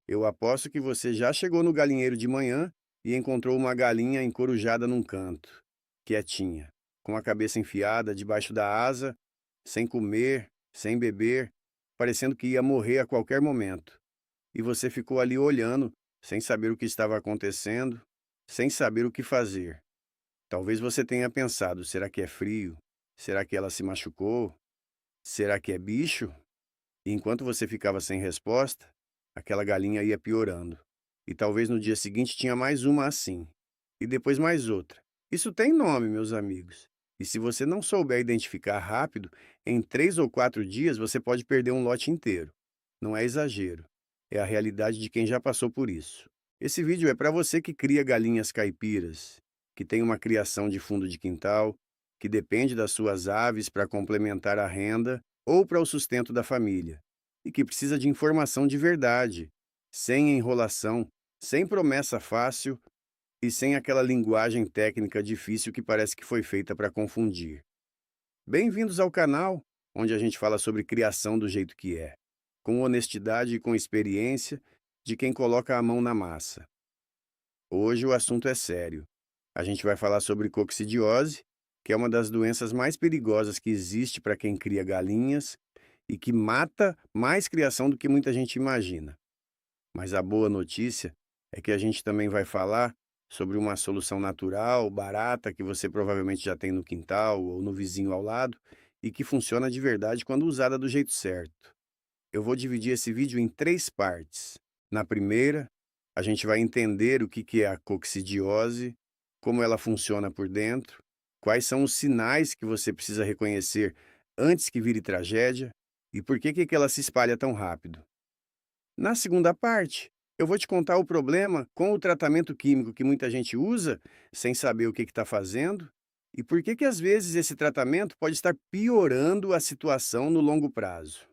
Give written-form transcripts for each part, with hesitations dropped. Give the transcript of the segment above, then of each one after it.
Eu aposto que você já chegou no galinheiro de manhã e encontrou uma galinha encorujada num canto, quietinha, com a cabeça enfiada debaixo da asa, sem comer, sem beber, parecendo que ia morrer a qualquer momento. E você ficou ali olhando, sem saber o que estava acontecendo, sem saber o que fazer. Talvez você tenha pensado: será que é frio? Será que ela se machucou? Será que é bicho? E enquanto você ficava sem resposta, aquela galinha ia piorando. E talvez no dia seguinte tinha mais uma assim. E depois mais outra. Isso tem nome, meus amigos. E se você não souber identificar rápido, em 3 ou 4 dias você pode perder um lote inteiro. Não é exagero. É a realidade de quem já passou por isso. Esse vídeo é para você que cria galinhas caipiras, que tem uma criação de fundo de quintal, que depende das suas aves para complementar a renda ou para o sustento da família, e que precisa de informação de verdade, sem enrolação, sem promessa fácil e sem aquela linguagem técnica difícil que parece que foi feita para confundir. Bem-vindos ao canal, onde a gente fala sobre criação do jeito que é, com honestidade e com experiência de quem coloca a mão na massa. Hoje o assunto é sério. A gente vai falar sobre coccidiose, que é uma das doenças mais perigosas que existe para quem cria galinhas e que mata mais criação do que muita gente imagina. Mas a boa notícia é que a gente também vai falar sobre uma solução natural, barata, que você provavelmente já tem no quintal ou no vizinho ao lado e que funciona de verdade quando usada do jeito certo. Eu vou dividir esse vídeo em 3 partes. Na primeira, a gente vai entender o que é a coccidiose, como ela funciona por dentro, quais são os sinais que você precisa reconhecer antes que vire tragédia e por que ela se espalha tão rápido. Na segunda parte, eu vou te contar o problema com o tratamento químico que muita gente usa sem saber o que está fazendo e por que às vezes esse tratamento pode estar piorando a situação no longo prazo.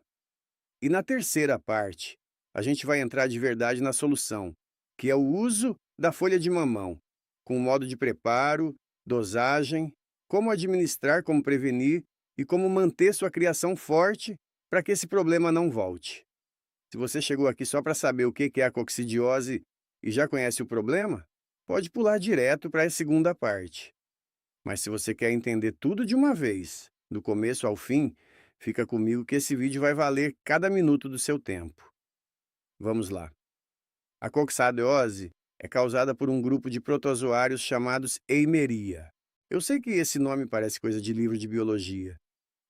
E na terceira parte, a gente vai entrar de verdade na solução, que é o uso da folha de mamão, com modo de preparo, dosagem, como administrar, como prevenir e como manter sua criação forte para que esse problema não volte. Se você chegou aqui só para saber o que é a coccidiose e já conhece o problema, pode pular direto para a segunda parte. Mas se você quer entender tudo de uma vez, do começo ao fim, fica comigo que esse vídeo vai valer cada minuto do seu tempo. Vamos lá. A coccidiose é causada por um grupo de protozoários chamados Eimeria. Eu sei que esse nome parece coisa de livro de biologia,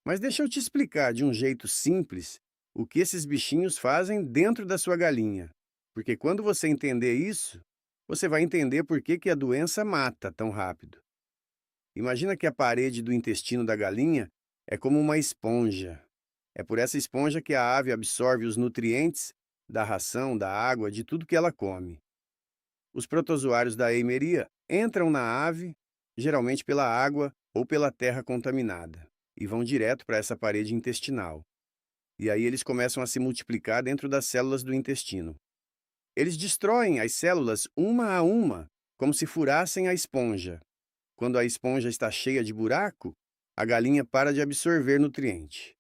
mas deixa eu te explicar de um jeito simples o que esses bichinhos fazem dentro da sua galinha. Porque quando você entender isso, você vai entender por que a doença mata tão rápido. Imagina que a parede do intestino da galinha é como uma esponja. É por essa esponja que a ave absorve os nutrientes da ração, da água, de tudo que ela come. Os protozoários da eimeria entram na ave, geralmente pela água ou pela terra contaminada, e vão direto para essa parede intestinal. E aí eles começam a se multiplicar dentro das células do intestino. Eles destroem as células uma a uma, como se furassem a esponja. Quando a esponja está cheia de buraco, a galinha para de absorver nutriente.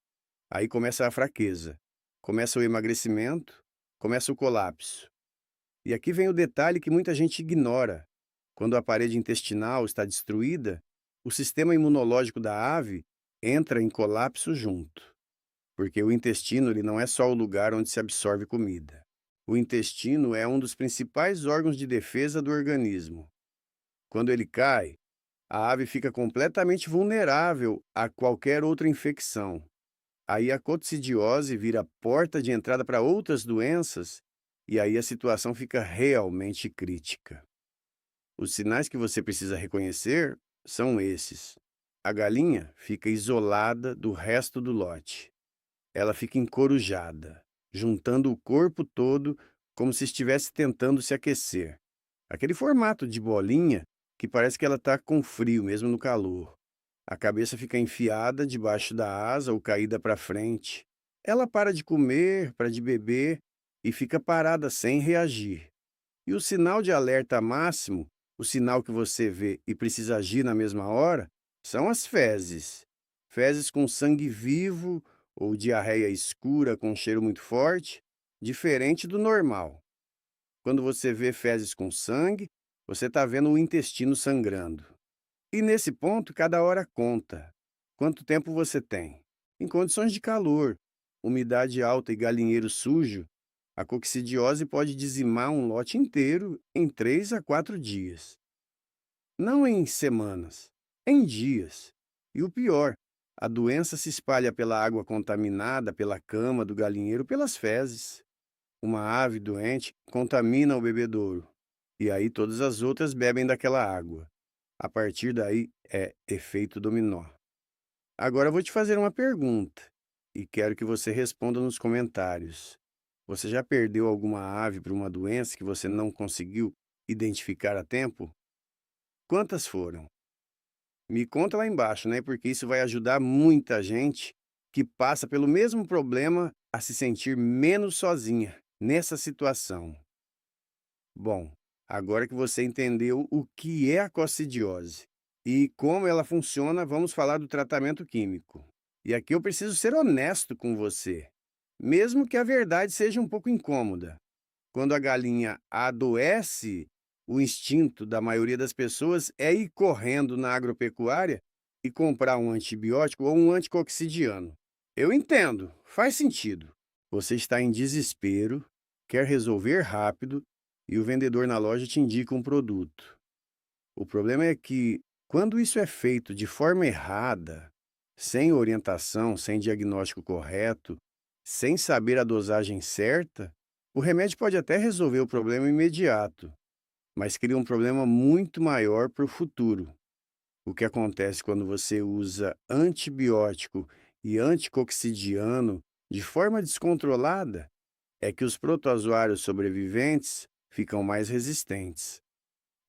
Aí começa a fraqueza, começa o emagrecimento, começa o colapso. E aqui vem o detalhe que muita gente ignora. Quando a parede intestinal está destruída, o sistema imunológico da ave entra em colapso junto. Porque o intestino ele não é só o lugar onde se absorve comida. O intestino é um dos principais órgãos de defesa do organismo. Quando ele cai, a ave fica completamente vulnerável a qualquer outra infecção. Aí a coccidiose vira a porta de entrada para outras doenças e aí a situação fica realmente crítica. Os sinais que você precisa reconhecer são esses. A galinha fica isolada do resto do lote. Ela fica encorujada, juntando o corpo todo como se estivesse tentando se aquecer. Aquele formato de bolinha que parece que ela está com frio mesmo no calor. A cabeça fica enfiada debaixo da asa ou caída para frente. Ela para de comer, para de beber e fica parada sem reagir. E o sinal de alerta máximo, o sinal que você vê e precisa agir na mesma hora, são as fezes. Fezes com sangue vivo ou diarreia escura com cheiro muito forte, diferente do normal. Quando você vê fezes com sangue, você está vendo o intestino sangrando. E nesse ponto, cada hora conta. Quanto tempo você tem? Em condições de calor, umidade alta e galinheiro sujo, a coccidiose pode dizimar um lote inteiro em 3 a 4 dias. Não em semanas, em dias. E o pior, a doença se espalha pela água contaminada, pela cama do galinheiro, pelas fezes. Uma ave doente contamina o bebedouro, e aí todas as outras bebem daquela água. A partir daí é efeito dominó. Agora eu vou te fazer uma pergunta, e quero que você responda nos comentários. Você já perdeu alguma ave por uma doença que você não conseguiu identificar a tempo? Quantas foram? Me conta lá embaixo, né? Porque isso vai ajudar muita gente que passa pelo mesmo problema a se sentir menos sozinha nessa situação. Bom, agora que você entendeu o que é a coccidiose e como ela funciona, vamos falar do tratamento químico. E aqui eu preciso ser honesto com você, mesmo que a verdade seja um pouco incômoda. Quando a galinha adoece, o instinto da maioria das pessoas é ir correndo na agropecuária e comprar um antibiótico ou um anticoccidiano. Eu entendo, faz sentido. Você está em desespero, quer resolver rápido e o vendedor na loja te indica um produto. O problema é que, quando isso é feito de forma errada, sem orientação, sem diagnóstico correto, sem saber a dosagem certa, o remédio pode até resolver o problema imediato, mas cria um problema muito maior para o futuro. O que acontece quando você usa antibiótico e anticoccidiano de forma descontrolada é que os protozoários sobreviventes ficam mais resistentes.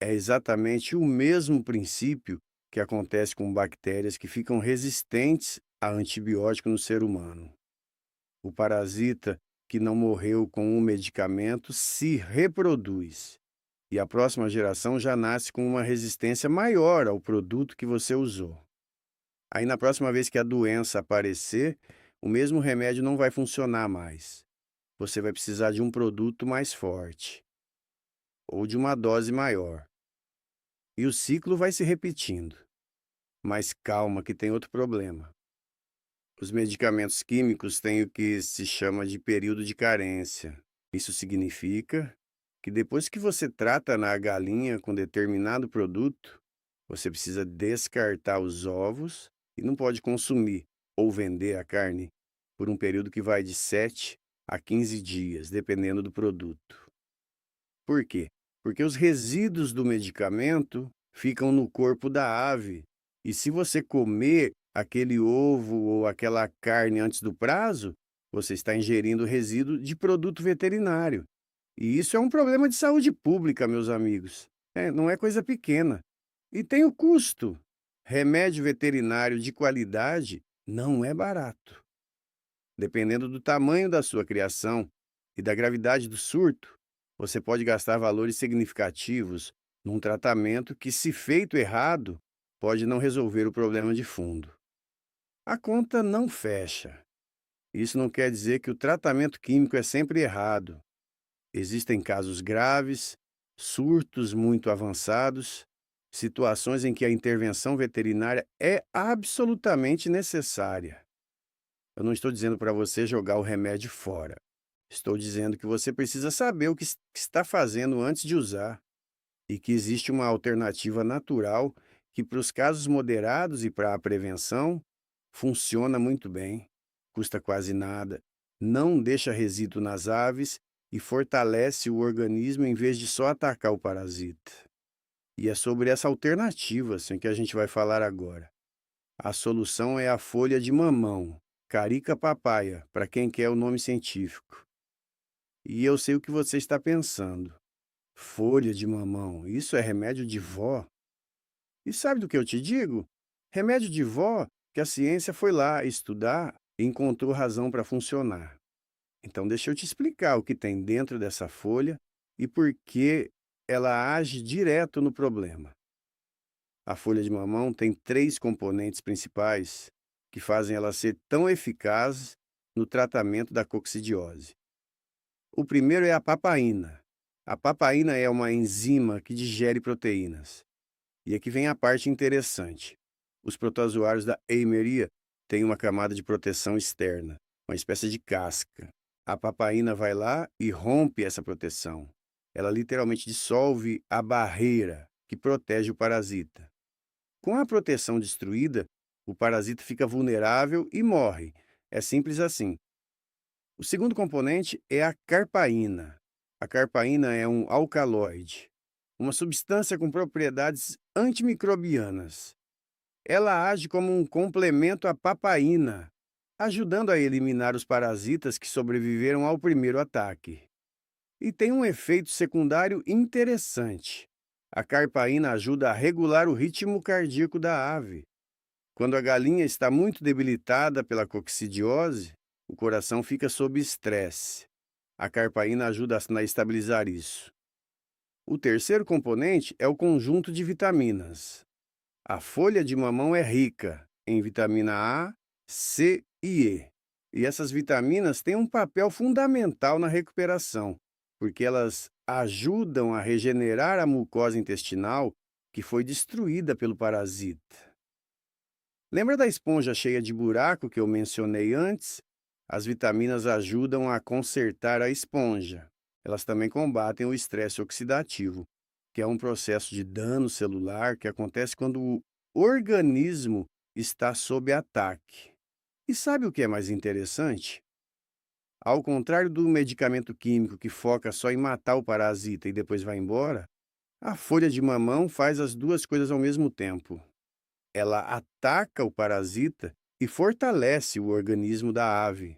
É exatamente o mesmo princípio que acontece com bactérias que ficam resistentes a antibiótico no ser humano. O parasita que não morreu com um medicamento se reproduz, e a próxima geração já nasce com uma resistência maior ao produto que você usou. Aí, na próxima vez que a doença aparecer, o mesmo remédio não vai funcionar mais. Você vai precisar de um produto mais forte ou de uma dose maior. E o ciclo vai se repetindo. Mas calma, que tem outro problema. Os medicamentos químicos têm o que se chama de período de carência. Isso significa que depois que você trata na galinha com determinado produto, você precisa descartar os ovos e não pode consumir ou vender a carne por um período que vai de 7 a 15 dias, dependendo do produto. Por quê? Porque os resíduos do medicamento ficam no corpo da ave. E se você comer aquele ovo ou aquela carne antes do prazo, você está ingerindo resíduo de produto veterinário. E isso é um problema de saúde pública, meus amigos. Não é coisa pequena. E tem o custo. Remédio veterinário de qualidade não é barato. Dependendo do tamanho da sua criação e da gravidade do surto, você pode gastar valores significativos num tratamento que, se feito errado, pode não resolver o problema de fundo. A conta não fecha. Isso não quer dizer que o tratamento químico é sempre errado. Existem casos graves, surtos muito avançados, situações em que a intervenção veterinária é absolutamente necessária. Eu não estou dizendo para você jogar o remédio fora. Estou dizendo que você precisa saber o que está fazendo antes de usar e que existe uma alternativa natural que, para os casos moderados e para a prevenção, funciona muito bem, custa quase nada, não deixa resíduo nas aves e fortalece o organismo em vez de só atacar o parasita. E é sobre essa alternativa assim, que a gente vai falar agora. A solução é a folha de mamão, Carica papaya, para quem quer o nome científico. E eu sei o que você está pensando. Folha de mamão, isso é remédio de vó? E sabe do que eu te digo? Remédio de vó que a ciência foi lá estudar e encontrou razão para funcionar. Então deixa eu te explicar o que tem dentro dessa folha e por que ela age direto no problema. A folha de mamão tem 3 componentes principais que fazem ela ser tão eficaz no tratamento da coccidiose. O primeiro é a papaína. A papaina é uma enzima que digere proteínas. E aqui vem a parte interessante. Os protozoários da Eimeria têm uma camada de proteção externa, uma espécie de casca. A papaina vai lá e rompe essa proteção. Ela literalmente dissolve a barreira que protege o parasita. Com a proteção destruída, o parasita fica vulnerável e morre. É simples assim. O segundo componente é a carpaína. A carpaína é um alcaloide, uma substância com propriedades antimicrobianas. Ela age como um complemento à papaína, ajudando a eliminar os parasitas que sobreviveram ao primeiro ataque. E tem um efeito secundário interessante. A carpaína ajuda a regular o ritmo cardíaco da ave. Quando a galinha está muito debilitada pela coccidiose, o coração fica sob estresse. A carpaína ajuda a estabilizar isso. O terceiro componente é o conjunto de vitaminas. A folha de mamão é rica em vitamina A, C e E. E essas vitaminas têm um papel fundamental na recuperação, porque elas ajudam a regenerar a mucosa intestinal que foi destruída pelo parasita. Lembra da esponja cheia de buraco que eu mencionei antes? As vitaminas ajudam a consertar a esponja. Elas também combatem o estresse oxidativo, que é um processo de dano celular que acontece quando o organismo está sob ataque. E sabe o que é mais interessante? Ao contrário do medicamento químico que foca só em matar o parasita e depois vai embora, a folha de mamão faz as duas coisas ao mesmo tempo. Ela ataca o parasita e fortalece o organismo da ave.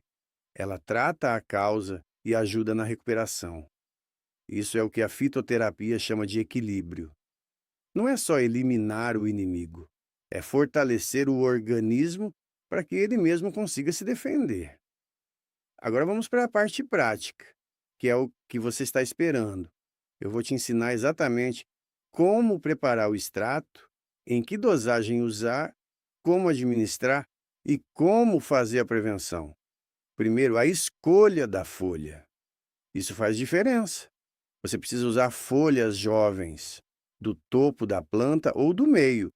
Ela trata a causa e ajuda na recuperação. Isso é o que a fitoterapia chama de equilíbrio. Não é só eliminar o inimigo, é fortalecer o organismo para que ele mesmo consiga se defender. Agora vamos para a parte prática, que é o que você está esperando. Eu vou te ensinar exatamente como preparar o extrato, em que dosagem usar, como administrar e como fazer a prevenção. Primeiro, a escolha da folha. Isso faz diferença. Você precisa usar folhas jovens, do topo da planta ou do meio,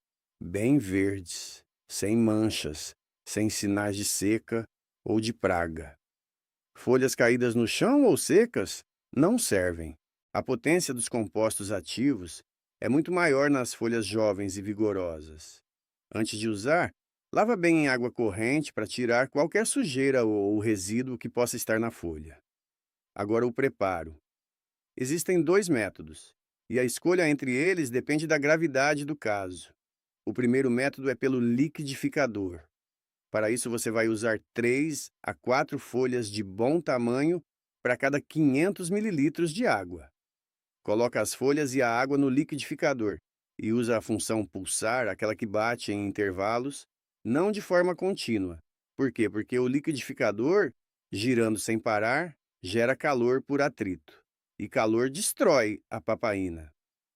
bem verdes, sem manchas, sem sinais de seca ou de praga. Folhas caídas no chão ou secas não servem. A potência dos compostos ativos é muito maior nas folhas jovens e vigorosas. Antes de usar, lava bem em água corrente para tirar qualquer sujeira ou resíduo que possa estar na folha. Agora o preparo. Existem dois métodos, e a escolha entre eles depende da gravidade do caso. O primeiro método é pelo liquidificador. Para isso, você vai usar 3 a 4 folhas de bom tamanho para cada 500 mililitros de água. Coloca as folhas e a água no liquidificador e usa a função pulsar, aquela que bate em intervalos, não de forma contínua. Por quê? Porque o liquidificador, girando sem parar, gera calor por atrito. E calor destrói a papaína.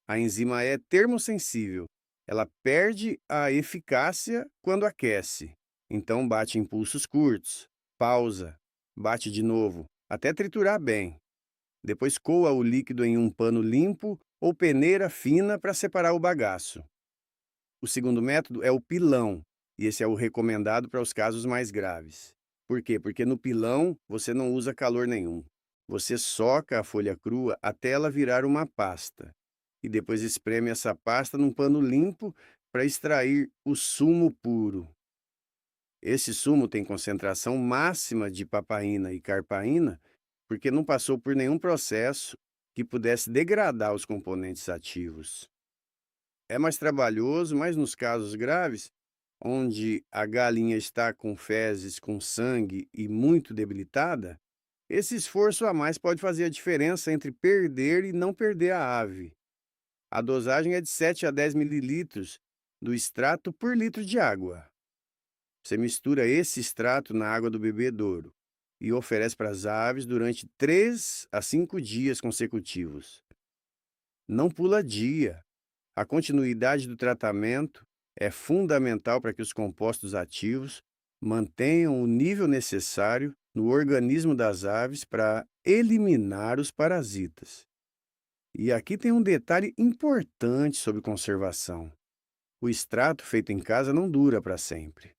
A enzima é termossensível. Ela perde a eficácia quando aquece. Então bate em pulsos curtos, pausa, bate de novo, até triturar bem. Depois coa o líquido em um pano limpo ou peneira fina para separar o bagaço. O segundo método é o pilão, e esse é o recomendado para os casos mais graves. Por quê? Porque no pilão você não usa calor nenhum. Você soca a folha crua até ela virar uma pasta, e depois espreme essa pasta num pano limpo para extrair o sumo puro. Esse sumo tem concentração máxima de papaína e carpaína porque não passou por nenhum processo que pudesse degradar os componentes ativos. É mais trabalhoso, mas nos casos graves, onde a galinha está com fezes, com sangue e muito debilitada, esse esforço a mais pode fazer a diferença entre perder e não perder a ave. A dosagem é de 7 a 10 mililitros do extrato por litro de água. Você mistura esse extrato na água do bebedouro e oferece para as aves durante 3 a 5 dias consecutivos. Não pula dia. A continuidade do tratamento é fundamental para que os compostos ativos mantenham o nível necessário no organismo das aves para eliminar os parasitas. E aqui tem um detalhe importante sobre conservação. O extrato feito em casa não dura para sempre.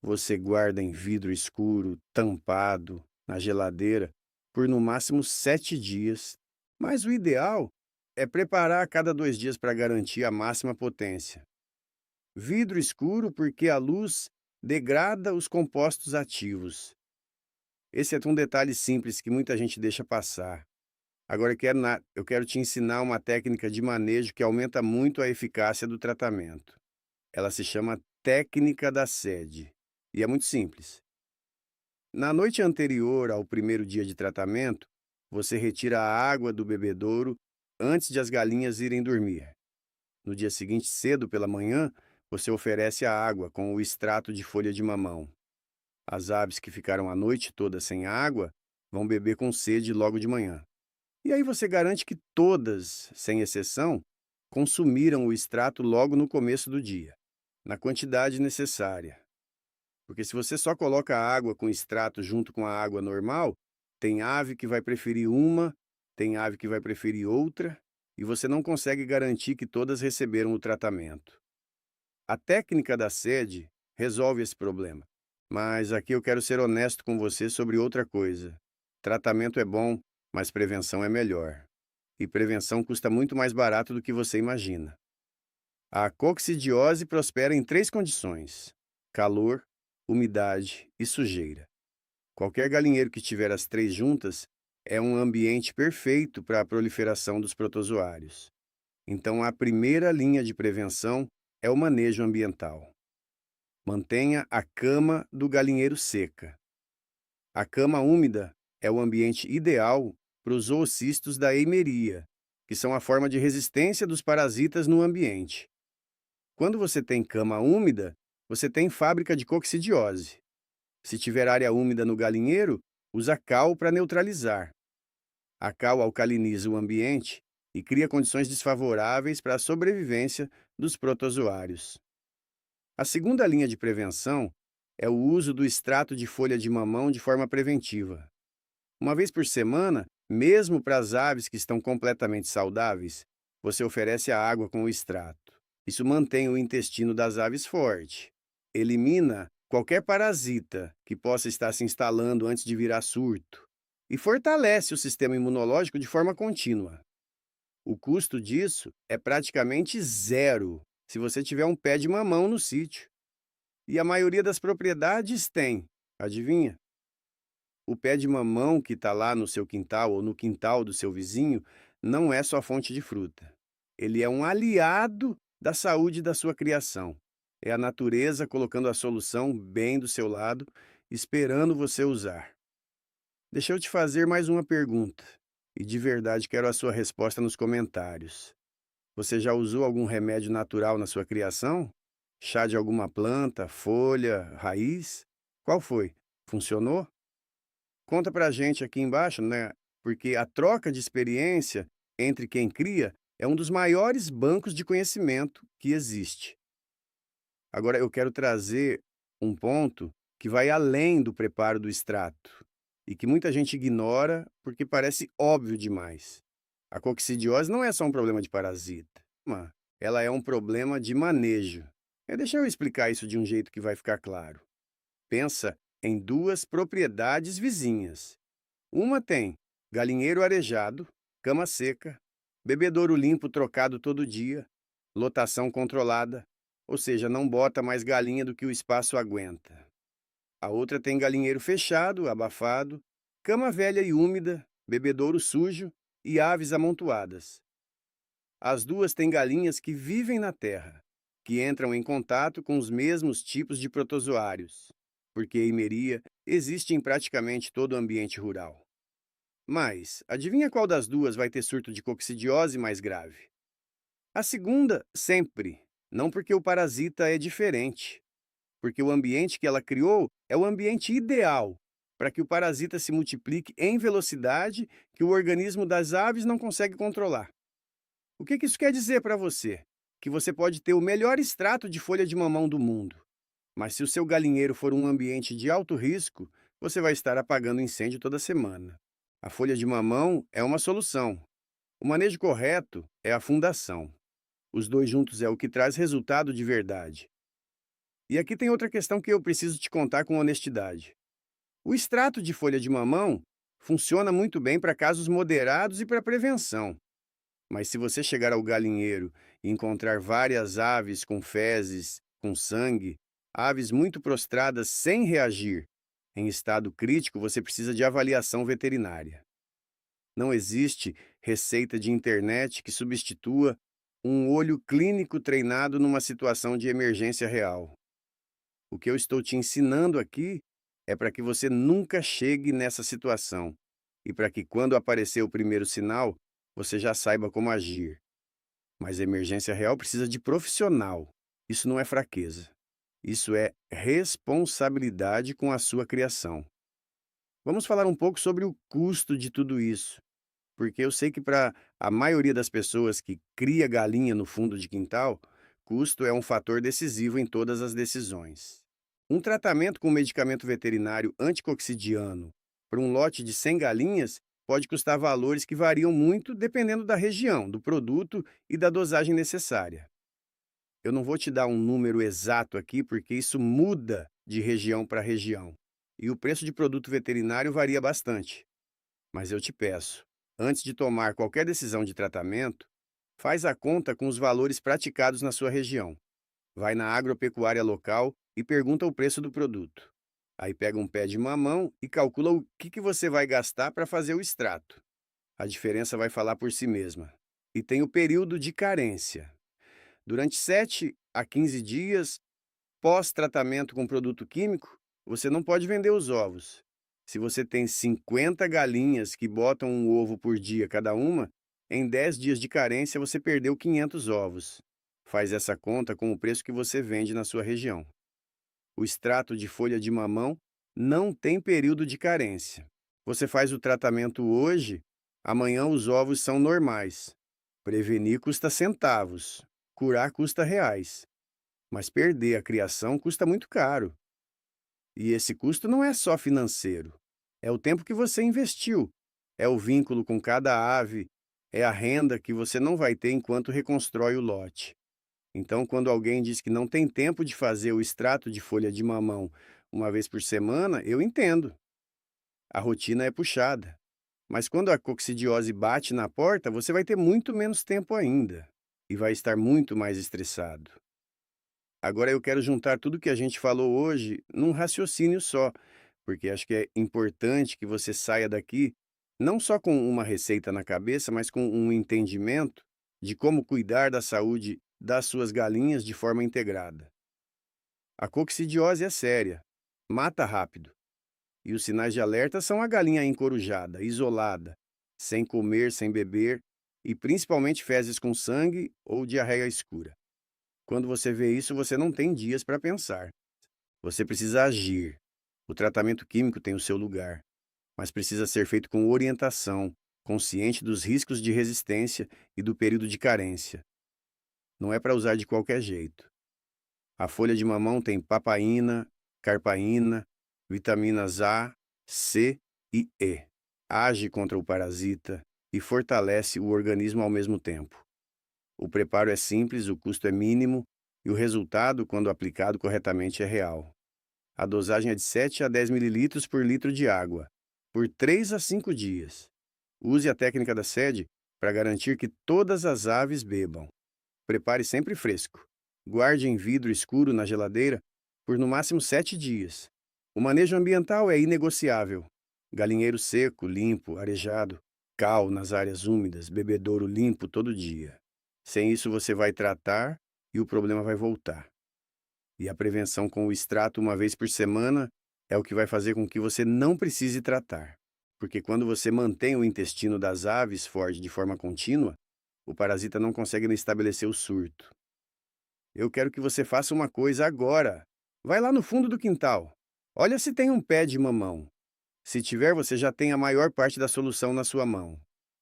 Você guarda em vidro escuro, tampado, na geladeira, por no máximo 7 dias. Mas o ideal é preparar a cada 2 dias para garantir a máxima potência. Vidro escuro porque a luz degrada os compostos ativos. Esse é um detalhe simples que muita gente deixa passar. Agora eu quero te ensinar uma técnica de manejo que aumenta muito a eficácia do tratamento. Ela se chama técnica da sede. E é muito simples. Na noite anterior ao primeiro dia de tratamento, você retira a água do bebedouro antes de as galinhas irem dormir. No dia seguinte, cedo pela manhã, você oferece a água com o extrato de folha de mamão. As aves que ficaram a noite toda sem água vão beber com sede logo de manhã. E aí você garante que todas, sem exceção, consumiram o extrato logo no começo do dia, na quantidade necessária. Porque se você só coloca a água com extrato junto com a água normal, tem ave que vai preferir uma, tem ave que vai preferir outra, e você não consegue garantir que todas receberam o tratamento. A técnica da sede resolve esse problema. Mas aqui eu quero ser honesto com você sobre outra coisa. Tratamento é bom, mas prevenção é melhor. E prevenção custa muito mais barato do que você imagina. A coccidiose prospera em 3 condições: calor, umidade e sujeira. Qualquer galinheiro que tiver as 3 juntas é um ambiente perfeito para a proliferação dos protozoários. Então, a primeira linha de prevenção é o manejo ambiental. Mantenha a cama do galinheiro seca. A cama úmida é o ambiente ideal para os oocistos da eimeria, que são a forma de resistência dos parasitas no ambiente. Quando você tem cama úmida, você tem fábrica de coccidiose. Se tiver área úmida no galinheiro, usa cal para neutralizar. A cal alcaliniza o ambiente e cria condições desfavoráveis para a sobrevivência dos protozoários. A segunda linha de prevenção é o uso do extrato de folha de mamão de forma preventiva. Uma vez por semana, mesmo para as aves que estão completamente saudáveis, você oferece a água com o extrato. Isso mantém o intestino das aves forte. Elimina qualquer parasita que possa estar se instalando antes de virar surto e fortalece o sistema imunológico de forma contínua. O custo disso é praticamente zero se você tiver um pé de mamão no sítio. E a maioria das propriedades tem, adivinha? O pé de mamão que está lá no seu quintal ou no quintal do seu vizinho não é só fonte de fruta. Ele é um aliado da saúde da sua criação. É a natureza colocando a solução bem do seu lado, esperando você usar. Deixa eu te fazer mais uma pergunta, e de verdade quero a sua resposta nos comentários. Você já usou algum remédio natural na sua criação? Chá de alguma planta, folha, raiz? Qual foi? Funcionou? Conta pra gente aqui embaixo, né? Porque a troca de experiência entre quem cria é um dos maiores bancos de conhecimento que existe. Agora eu quero trazer um ponto que vai além do preparo do extrato e que muita gente ignora porque parece óbvio demais. A coccidiose não é só um problema de parasita, ela é um problema de manejo. Deixa eu explicar isso de um jeito que vai ficar claro. Pensa em 2 propriedades vizinhas. Uma tem galinheiro arejado, cama seca, bebedouro limpo trocado todo dia, lotação controlada, ou seja, não bota mais galinha do que o espaço aguenta. A outra tem galinheiro fechado, abafado, cama velha e úmida, bebedouro sujo e aves amontoadas. As 2 têm galinhas que vivem na terra, que entram em contato com os mesmos tipos de protozoários, porque a eimeria existe em praticamente todo o ambiente rural. Mas, adivinha qual das 2 vai ter surto de coccidiose mais grave? A segunda, sempre. Não porque o parasita é diferente, porque o ambiente que ela criou é o ambiente ideal para que o parasita se multiplique em velocidade que o organismo das aves não consegue controlar. O que isso quer dizer para você? Que você pode ter o melhor extrato de folha de mamão do mundo, mas se o seu galinheiro for um ambiente de alto risco, você vai estar apagando incêndio toda semana. A folha de mamão é uma solução, O manejo correto é a fundação. Os dois juntos é o que traz resultado de verdade. E aqui tem outra questão que eu preciso te contar com honestidade. O extrato de folha de mamão funciona muito bem para casos moderados e para prevenção. Mas se você chegar ao galinheiro e encontrar várias aves com fezes, com sangue, aves muito prostradas sem reagir, em estado crítico, você precisa de avaliação veterinária. Não existe receita de internet que substitua um olho clínico treinado numa situação de emergência real. O que eu estou te ensinando aqui é para que você nunca chegue nessa situação e para que, quando aparecer o primeiro sinal, você já saiba como agir. Mas a emergência real precisa de profissional. Isso não é fraqueza. Isso é responsabilidade com a sua criação. Vamos falar um pouco sobre o custo de tudo isso, porque eu sei que para a maioria das pessoas que cria galinha no fundo de quintal, custo é um fator decisivo em todas as decisões. Um tratamento com medicamento veterinário anticoccidiano para um lote de 100 galinhas pode custar valores que variam muito dependendo da região, do produto e da dosagem necessária. Eu não vou te dar um número exato aqui, porque isso muda de região para região. E o preço de produto veterinário varia bastante. Mas eu te peço, antes de tomar qualquer decisão de tratamento, faz a conta com os valores praticados na sua região. Vai na agropecuária local e pergunta o preço do produto. Aí pega um pé de mamão e calcula o que você vai gastar para fazer o extrato. A diferença vai falar por si mesma. E tem o período de carência. Durante 7 a 15 dias, pós-tratamento com produto químico, você não pode vender os ovos. Se você tem 50 galinhas que botam um ovo por dia cada uma, em 10 dias de carência você perdeu 500 ovos. Faz essa conta com o preço que você vende na sua região. O extrato de folha de mamão não tem período de carência. Você faz o tratamento hoje, amanhã os ovos são normais. Prevenir custa centavos, curar custa reais. Mas perder a criação custa muito caro. E esse custo não é só financeiro. É o tempo que você investiu. É o vínculo com cada ave. É a renda que você não vai ter enquanto reconstrói o lote. Então, quando alguém diz que não tem tempo de fazer o extrato de folha de mamão uma vez por semana, eu entendo. A rotina é puxada. Mas quando a coccidiose bate na porta, você vai ter muito menos tempo ainda. E vai estar muito mais estressado. Agora eu quero juntar tudo que a gente falou hoje num raciocínio só, porque acho que é importante que você saia daqui não só com uma receita na cabeça, mas com um entendimento de como cuidar da saúde das suas galinhas de forma integrada. A coccidiose é séria, mata rápido, e os sinais de alerta são a galinha encorujada, isolada, sem comer, sem beber, e principalmente fezes com sangue ou diarreia escura. Quando você vê isso, você não tem dias para pensar. Você precisa agir. O tratamento químico tem o seu lugar, mas precisa ser feito com orientação, consciente dos riscos de resistência e do período de carência. Não é para usar de qualquer jeito. A folha de mamão tem papaína, carpaína, vitaminas A, C e E. Age contra o parasita e fortalece o organismo ao mesmo tempo. O preparo é simples, o custo é mínimo e o resultado, quando aplicado corretamente, é real. A dosagem é de 7 a 10 ml por litro de água, por 3 a 5 dias. Use a técnica da sede para garantir que todas as aves bebam. Prepare sempre fresco. Guarde em vidro escuro na geladeira por no máximo 7 dias. O manejo ambiental é inegociável. Galinheiro seco, limpo, arejado, cal nas áreas úmidas, bebedouro limpo todo dia. Sem isso você vai tratar e o problema vai voltar. E a prevenção com o extrato uma vez por semana é o que vai fazer com que você não precise tratar. Porque quando você mantém o intestino das aves forte de forma contínua, o parasita não consegue estabelecer o surto. Eu quero que você faça uma coisa agora. Vai lá no fundo do quintal. Olha se tem um pé de mamão. Se tiver, você já tem a maior parte da solução na sua mão.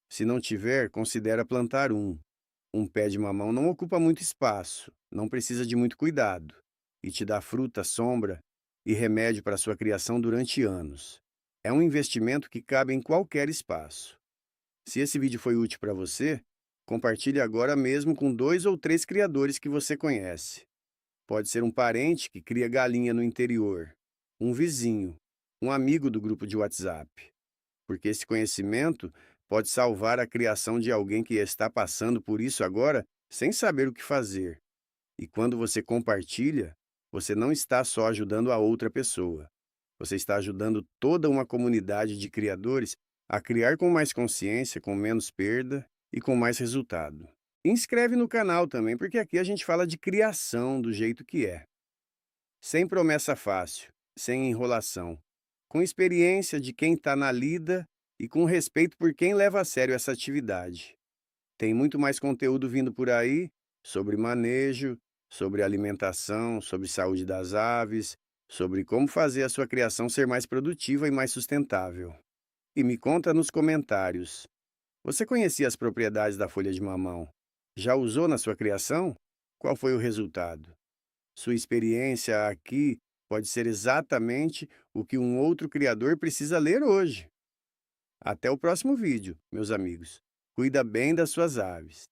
Se não tiver, considera plantar um. Um pé de mamão não ocupa muito espaço, não precisa de muito cuidado, e te dá fruta, sombra e remédio para sua criação durante anos. É um investimento que cabe em qualquer espaço. Se esse vídeo foi útil para você, compartilhe agora mesmo com 2 ou 3 criadores que você conhece. Pode ser um parente que cria galinha no interior, um vizinho, um amigo do grupo de WhatsApp, porque esse conhecimento pode salvar a criação de alguém que está passando por isso agora sem saber o que fazer. E quando você compartilha, você não está só ajudando a outra pessoa. Você está ajudando toda uma comunidade de criadores a criar com mais consciência, com menos perda e com mais resultado. Inscreve no canal também, porque aqui a gente fala de criação do jeito que é. Sem promessa fácil, sem enrolação. Com experiência de quem está na lida e com respeito por quem leva a sério essa atividade. Tem muito mais conteúdo vindo por aí sobre manejo, sobre alimentação, sobre saúde das aves, sobre como fazer a sua criação ser mais produtiva e mais sustentável. E me conta nos comentários. Você conhecia as propriedades da folha de mamão? Já usou na sua criação? Qual foi o resultado? Sua experiência aqui pode ser exatamente o que um outro criador precisa ler hoje. Até o próximo vídeo, meus amigos. Cuida bem das suas aves.